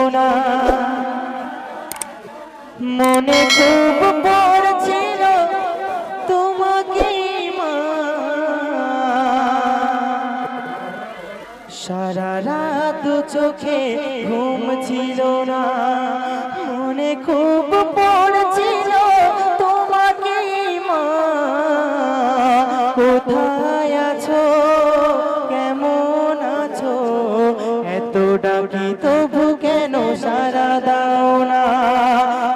না মনে খুব পড়ছিল তোমাকে মা সারা রাত চোখে ঘুম ছিল না মনে খুব পড়ছিল তোমাকে মা কোথায় আছো কেমন আছো এত ডাকি তবু কেন সারা দাও না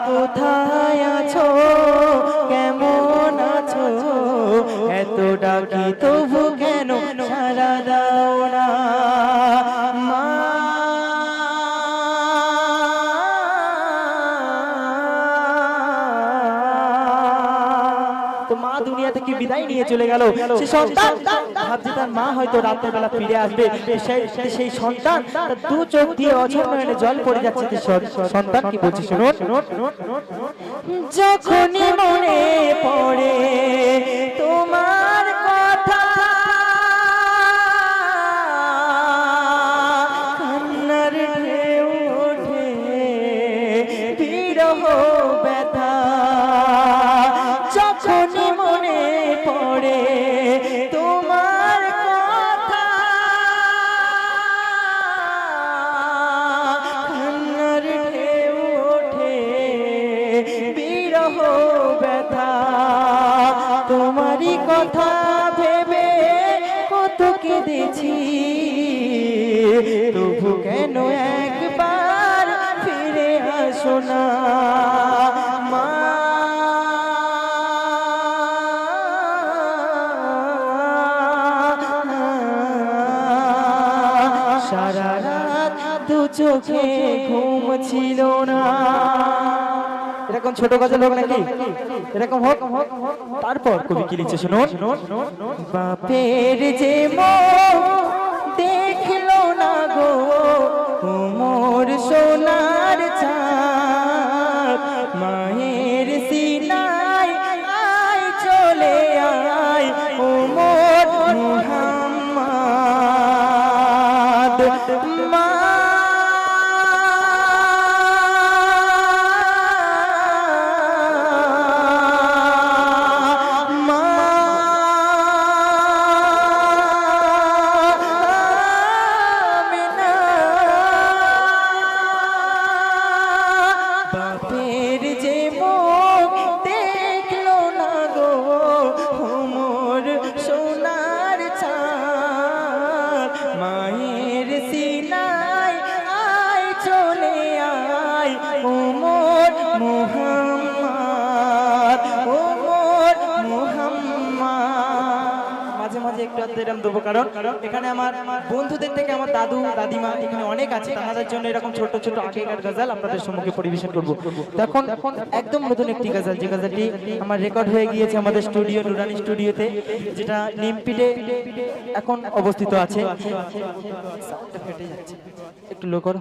কোথায় আছো কেমন আছো এত ডাকি তবু কেন সারা দাও না মা তো মা দুনিয়া থেকে বিদায় নিয়ে চলে গেল সে সন্তান ভাবছে তার মা হয়তো রাতের বেলা ফিরে আসবে সেই সন্তান তার দু চোখ দিয়ে অঝর নয়নে জল পড়ে যাচ্ছে সন্তান কি বলছে শুনুন যখনই মনে পড়ে তোমার কথা কান্নার ঢেউ ওঠে বিরহ ব্যথা যখনই মনে পড়ে তোমার কথা কান্নার ঢেউ ওঠে বিরহ ব্যথা তোমারই কথা ভেবে কত কেঁদেছি তবু কেন একবার ফিরে আসো না মা সারা রাত দু চোখে ঘুম ছিল না এরকম ছোট গজল হোক নাকি এরকম হোক তারপর কবি কি লিখছে শুনুন বাপের যে মুখ দেখলো না গো মোর সোনার চাঁদ মায়ের সিনায় আয় চলে আয় ও মোর মুহাম্মদ মা বাপের যে মুখ দেখলো না গো মোর সোনার চাঁদ মায়ের সিনায় আয় চলে আয় ও মোর মুহাম্মদ ও মোর মুহাম্মদ মাঝে মাঝে একটু এরকম দেবো কারণ এখানে আমার বন্ধুদের থেকে আমার দাদু দাদিমা এখানে অনেক আছে তাদের জন্য এরকম ছোট ছোট আগেকার গজল আপনাদের সম্মুখে পরিবেশন করব এখন একদম নতুন একটি গজল যে গজলটি আমার রেকর্ড হয়ে গিয়েছে আমাদের স্টুডিও নুরানি স্টুডিওতে যেটা নিমপিডে এখন অবস্থিত আছে একটু লোকর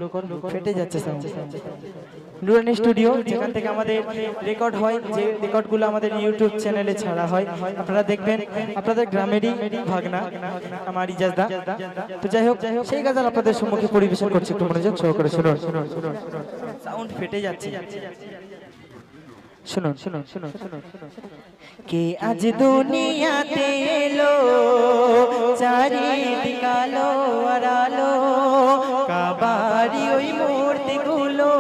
ফেটে যাচ্ছে সাউন্ড নুরানি স্টুডিও যেখান থেকে আমাদের রেকর্ড হয় যে রেকর্ডগুলো আমাদের ইউটিউব চ্যানেলে ছাড়া হয় আপনারা দেখবেন আপনাদের গ্রামেরই ভাগনা আমার ইজাজদা তো যাই হোক সেই গজল আপনাদের সম্মুখে পরিবেশন করছি একটু মনোযোগ সহকারে শুনুন সাউন্ড ফেটে যাচ্ছে শুনুন শুনুন শুনুন কে আজ দুনিয়াতে এলো চারিদিক আলো আর আলো কাবারি ওই মূর্তিগুলো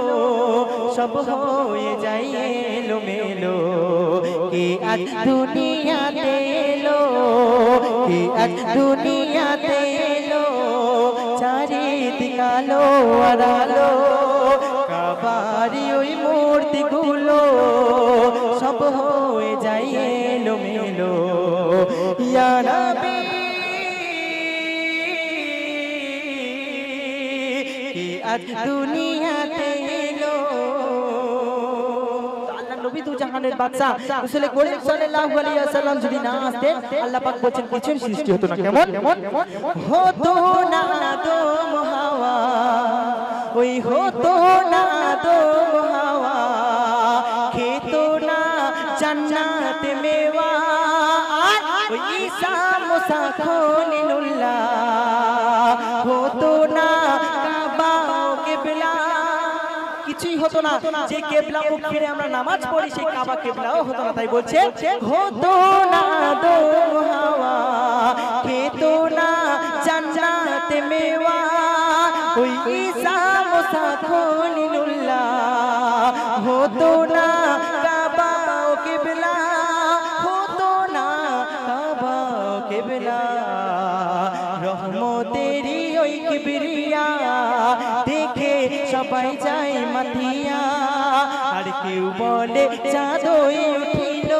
সব হয়ে যায় এলো মেলো কে আজ দুনিয়াতে এলো কে আজ দুনিয়াতে এলো চারিদিক আলো আর আলো কাবারি ওই মূর্তিগুলো সব হয়ে যায় এলো মেলো ইয়া নবী কি আজ দুনিয়াতে এলো আল্লাহ নবী দু জাহানের বাদশা রাসূল করিম সাল্লাল্লাহু আলাইহি ওয়াসাল্লাম যদি না আসতেন আল্লাহ পাক বলেন কিছুই সৃষ্টি হতো না কেমন হতো না আদম হাওয়া ওই হতো না আদম হাওয়া খেতো না জান্নাত মেওয়া ওই ঈসা মুসা খলিলুল্লাহ হতো না কাবা কিবলা কিছুই হতো না, যে কেবলা মুখ ফিরে আমরা নামাজ পড়ি সেই কাবা কেবলাও হতো না। তাই বলছে হতো না দো হাওয়া, খেতো না জান্নাতে মেওয়া, ওই ঈসা মুসা খলিলুল্লাহ, হতো না কাবা ও কেবলা, হতো না কাবা ও কেবলা, রহমতেরি ওই কিবরিয়া দেখে সবাই যায় মাথিয়া। আর কেউ বলে চাঁদই উঠিল,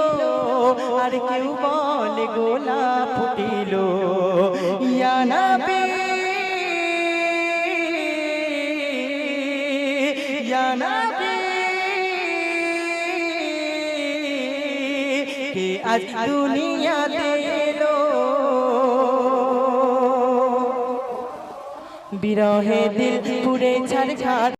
আর কেউ বলে গোলাপ ফুটিল, ইয়া নবী ইয়া নবী কে আজ দুনিয়াতে এলো, বিরহে দিল পুড়ে ছারখার।